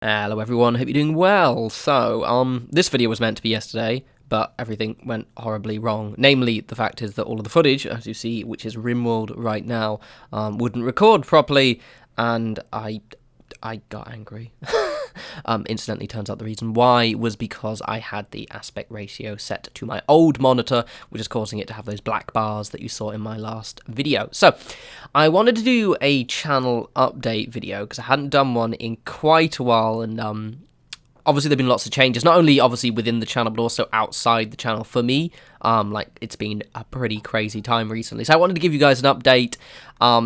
Hello everyone, hope you're doing well. So, this video was meant to be yesterday, but everything went horribly wrong. Namely, the fact is that all of the footage, as you see, which is Rimworld right now, wouldn't record properly, and I got angry. Incidentally, turns out the reason why was because I had the aspect ratio set to my old monitor, which is causing it to have those black bars that you saw in my last video. So, I wanted to do a channel update video, because I hadn't done one in quite a while, and obviously there have been lots of changes, not only obviously within the channel, but also outside the channel for me. Like, it's been a pretty crazy time recently, so I wanted to give you guys an update,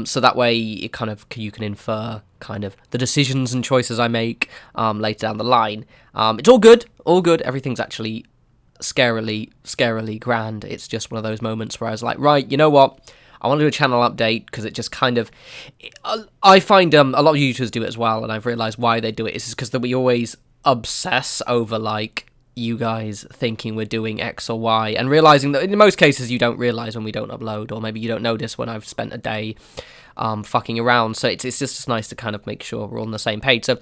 so that way it kind of, you can infer kind of the decisions and choices I make later down the line. It's all good, everything's actually scarily grand. It's just one of those moments where I was like, right, you know what, I want to do a channel update, because it just kind of, I find a lot of YouTubers do it as well, and I've realised why they do it is because that we always obsess over, like, you guys thinking we're doing X or Y, and realising that in most cases you don't realise when we don't upload, or maybe you don't notice when I've spent a day fucking around. So it's just nice to kind of make sure we're on the same page. So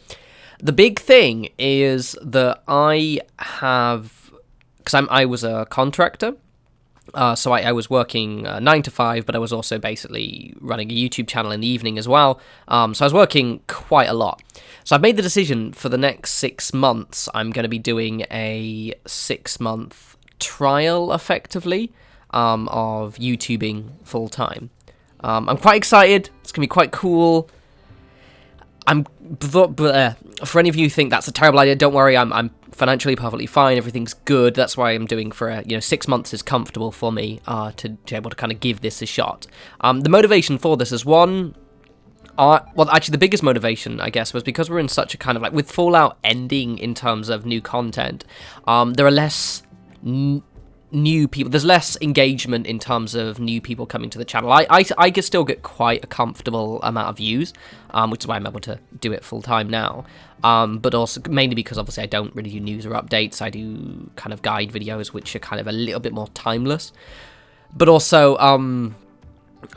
the big thing is that I have, because I was a contractor, so I was working 9 to 5, but I was also basically running a YouTube channel in the evening as well. So I was working quite a lot. So I've made the decision for the next 6 months, I'm going to be doing a 6-month trial, effectively, of YouTubing full-time. I'm quite excited. It's going to be quite cool. For any of you who think that's a terrible idea, don't worry, I'm financially perfectly fine, everything's good. That's why I'm doing for 6 months is comfortable for me to be able to kind of give this a shot. The motivation for this is one, well, actually the biggest motivation, I guess, was because we're in such a kind of, like, with Fallout ending in terms of new content, there are less new people, there's less engagement in terms of new people coming to the channel. I can still get quite a comfortable amount of views, which is why I'm able to do it full time now, but also mainly because obviously I don't really do news or updates. I do kind of guide videos, which are kind of a little bit more timeless, but also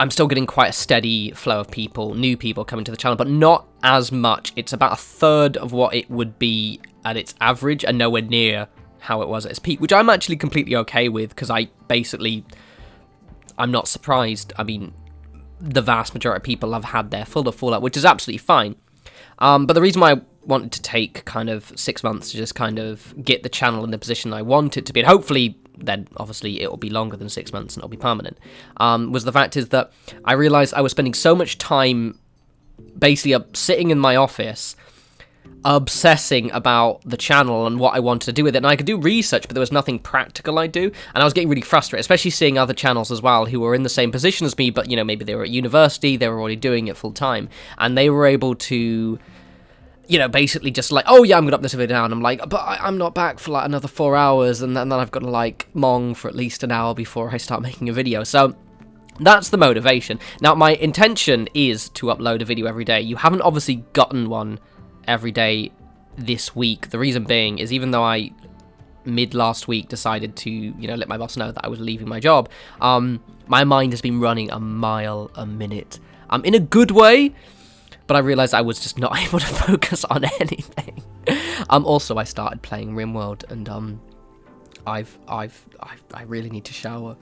I'm still getting quite a steady flow of people, new people coming to the channel, but not as much. It's about a third of what it would be at its average, and nowhere near how it was at its peak, which I'm actually completely okay with, because I'm not surprised. I mean, the vast majority of people have had their full of Fallout, which is absolutely fine. But the reason why I wanted to take kind of 6 months to just kind of get the channel in the position I want it to be, and hopefully then obviously it'll be longer than 6 months and it'll be permanent, was the fact is that I realised I was spending so much time basically sitting in my office obsessing about the channel and what I wanted to do with it, and I could do research, but there was nothing practical I'd do, and I was getting really frustrated, especially seeing other channels as well who were in the same position as me, but, maybe they were at university, they were already doing it full time, and they were able to, basically just like, oh yeah, I'm gonna upload this video now, and I'm like, but I'm not back for like another 4 hours, and then I've got to like mong for at least an hour before I start making a video. So that's the motivation. Now, my intention is to upload a video every day. You haven't obviously gotten one every day this week. The reason being is, even though I mid last week decided to let my boss know that I was leaving my job, my mind has been running a mile a minute, in a good way, but I realized I was just not able to focus on anything. Also, I started playing Rimworld, and I really need to shower,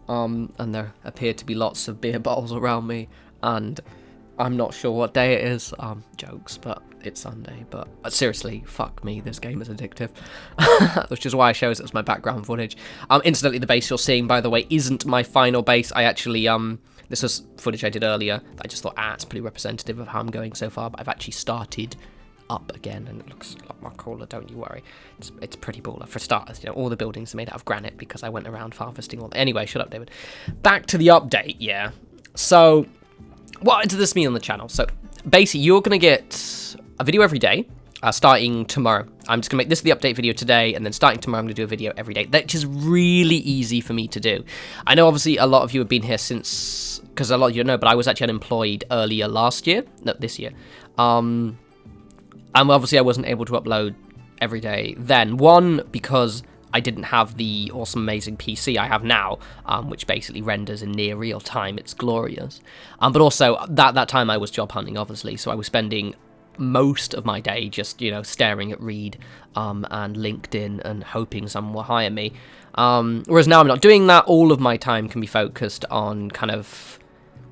and there appear to be lots of beer bottles around me, and I'm not sure what day it is. Jokes, but it's Sunday. But seriously, fuck me, this game is addictive. Which is why I shows it as my background footage. Incidentally, the base you're seeing, by the way, isn't my final base. I actually, this was footage I did earlier. I just thought, it's pretty representative of how I'm going so far. But I've actually started up again, and it looks a lot more cooler, don't you worry. It's pretty baller. For starters, all the buildings are made out of granite, because I went around harvesting all that. Anyway, shut up, David. Back to the update, yeah. So what does this mean on the channel? So basically, you're going to get a video every day, starting tomorrow. I'm just going to make this the update video today, and then starting tomorrow, I'm going to do a video every day. That's just really easy for me to do. I know, obviously, a lot of you have been here since, because a lot of you know, but I was actually unemployed earlier last year. No, this year. And obviously, I wasn't able to upload every day then. One, because I didn't have the awesome, amazing PC I have now, which basically renders in near real time. It's glorious. But also, that time I was job hunting, obviously, so I was spending most of my day just, staring at Reed and LinkedIn and hoping someone will hire me. Whereas now I'm not doing that. All of my time can be focused on kind of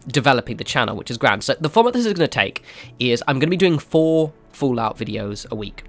developing the channel, which is grand. So the format this is going to take is I'm going to be doing 4 Fallout videos a week.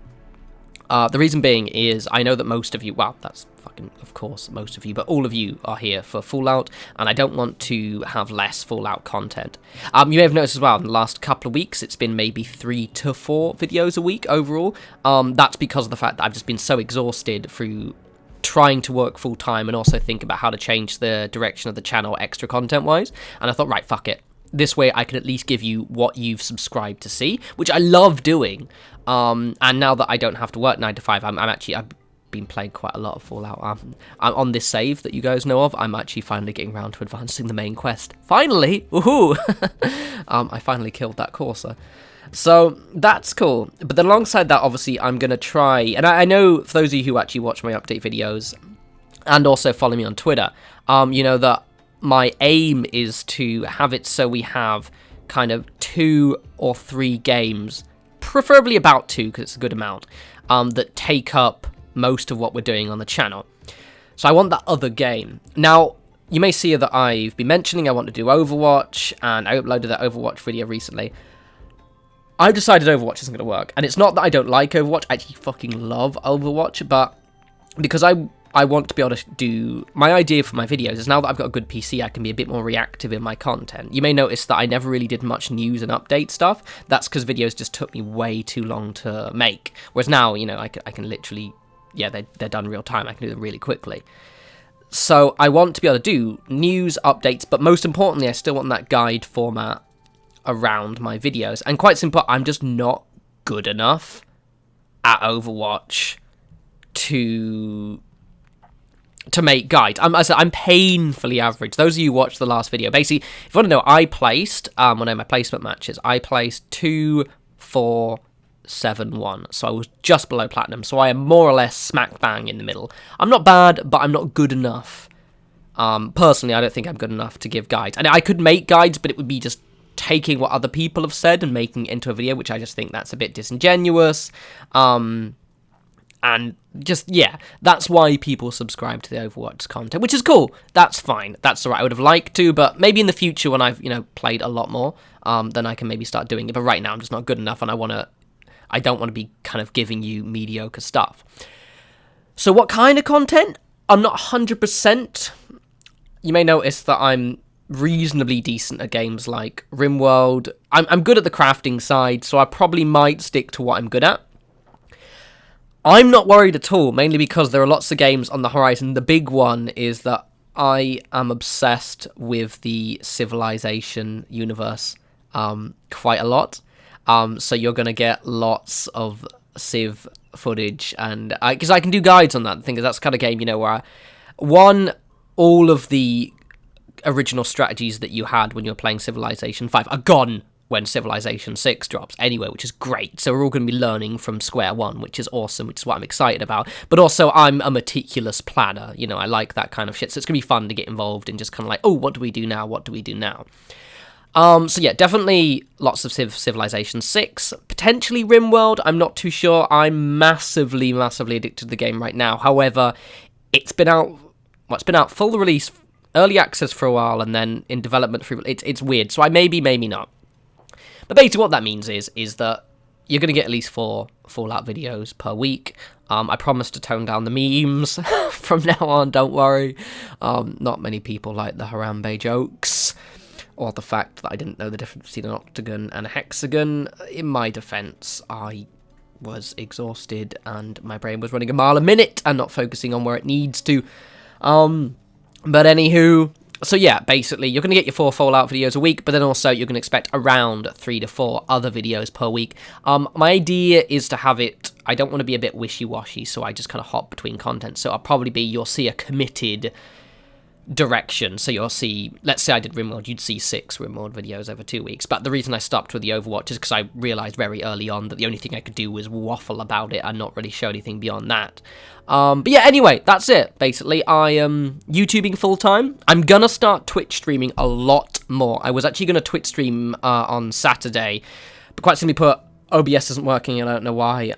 The reason being is I know that most of you, well, that's fucking, of course, most of you, but all of you are here for Fallout, and I don't want to have less Fallout content. You may have noticed as well, in the last couple of weeks, it's been maybe 3 to 4 videos a week overall. That's because of the fact that I've just been so exhausted through trying to work full-time and also think about how to change the direction of the channel extra content-wise, and I thought, right, fuck it. This way I can at least give you what you've subscribed to see, which I love doing. And now that I don't have to work 9 to 5, I've been playing quite a lot of Fallout. I'm on this save that you guys know of. I'm actually finally getting around to advancing the main quest. Finally! Woohoo! I finally killed that Corsair. So that's cool. But then alongside that, obviously, I'm going to try, and I know for those of you who actually watch my update videos and also follow me on Twitter, you know that my aim is to have it so we have kind of 2 or 3 games, preferably about 2 because it's a good amount, that take up most of what we're doing on the channel. So I want that other game. Now, you may see that I've been mentioning I want to do Overwatch, and I uploaded that Overwatch video recently. I've decided Overwatch isn't going to work, and it's not that I don't like Overwatch, I actually fucking love Overwatch, but because I want to be able to do, my idea for my videos is now that I've got a good PC, I can be a bit more reactive in my content. You may notice that I never really did much news and update stuff. That's because videos just took me way too long to make. Whereas now, I can literally, yeah, they're done real time. I can do them really quickly. So I want to be able to do news, updates, but most importantly, I still want that guide format around my videos. And quite simple, I'm just not good enough at Overwatch to make guides. I'm painfully average. Those of you who watched the last video, basically, if you want to know, I placed, my placement matches, I placed 2, 4, 7, 1. So I was just below platinum. So I am more or less smack bang in the middle. I'm not bad, but I'm not good enough. Personally, I don't think I'm good enough to give guides. And I could make guides, but it would be just taking what other people have said and making it into a video, which I just think that's a bit disingenuous. And just, yeah, that's why people subscribe to the Overwatch content, which is cool. That's fine. That's all right. I would have liked to, but maybe in the future when I've, played a lot more, then I can maybe start doing it. But right now I'm just not good enough, and I don't want to be kind of giving you mediocre stuff. So what kind of content? I'm not 100%. You may notice that I'm reasonably decent at games like Rimworld. I'm good at the crafting side, so I probably might stick to what I'm good at. I'm not worried at all, mainly because there are lots of games on the horizon. The big one is that I am obsessed with the Civilization universe quite a lot. So you're going to get lots of Civ footage, and because I can do guides on that. The thing is, that's the kind of game, where all of the original strategies that you had when you were playing Civilization 5 are gone when Civilization 6 drops anyway, which is great. So we're all going to be learning from square one, which is awesome, which is what I'm excited about. But also, I'm a meticulous planner. I like that kind of shit. So it's going to be fun to get involved in just kind of like, oh, what do we do now? What do we do now? So yeah, definitely lots of Civilization 6. Potentially Rimworld, I'm not too sure. I'm massively addicted to the game right now. However, it's been out full release, early access for a while, and then in development for it's weird. So I maybe not. But basically what that means is that you're going to get at least 4 Fallout videos per week. I promise to tone down the memes from now on, don't worry. Not many people like the Harambe jokes, or the fact that I didn't know the difference between an octagon and a hexagon. In my defense, I was exhausted and my brain was running a mile a minute and not focusing on where it needs to. But anywho, so yeah, basically, you're going to get your 4 Fallout videos a week, but then also you're going to expect around 3 to 4 other videos per week. My idea is to have it, I don't want to be a bit wishy-washy, so I just kind of hop between content. So you'll see a committed direction. So you'll see, let's say I did Rimworld, you'd see 6 Rimworld videos over 2 weeks. But the reason I stopped with the Overwatch is because I realised very early on that the only thing I could do was waffle about it and not really show anything beyond that. But yeah, anyway, that's it. Basically, I am YouTubing full-time. I'm gonna start Twitch streaming a lot more. I was actually gonna Twitch stream on Saturday, but quite simply put, OBS isn't working, I don't know why.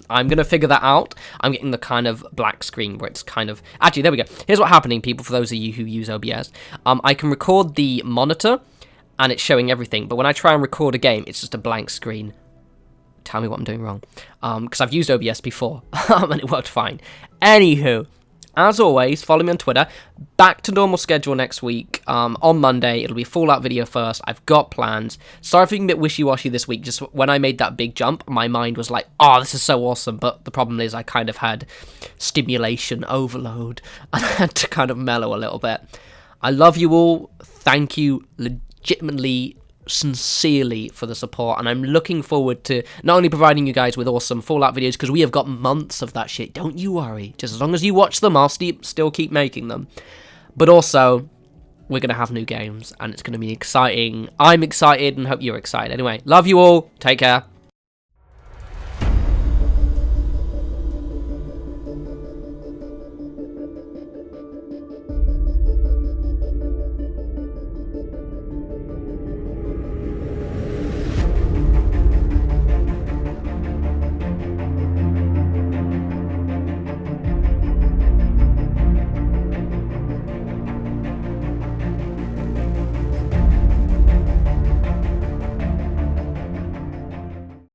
I'm going to figure that out. I'm getting the kind of black screen where it's kind of... Actually, there we go. Here's what's happening, people, for those of you who use OBS. I can record the monitor, and it's showing everything, but when I try and record a game, it's just a blank screen. Tell me what I'm doing wrong. Because I've used OBS before, and it worked fine. Anywho, as always, follow me on Twitter. Back to normal schedule next week. On Monday, it'll be a Fallout video first. I've got plans. Sorry for being a bit wishy-washy this week. Just when I made that big jump, my mind was like, oh, this is so awesome. But the problem is I kind of had stimulation overload. And I had to kind of mellow a little bit. I love you all. Thank you legitimately, sincerely for the support, and I'm looking forward to not only providing you guys with awesome Fallout videos, because we have got months of that shit, don't you worry, just as long as you watch them, I'll still keep making them, but also, we're going to have new games, and it's going to be exciting. I'm excited, and hope you're excited. Anyway, love you all, take care.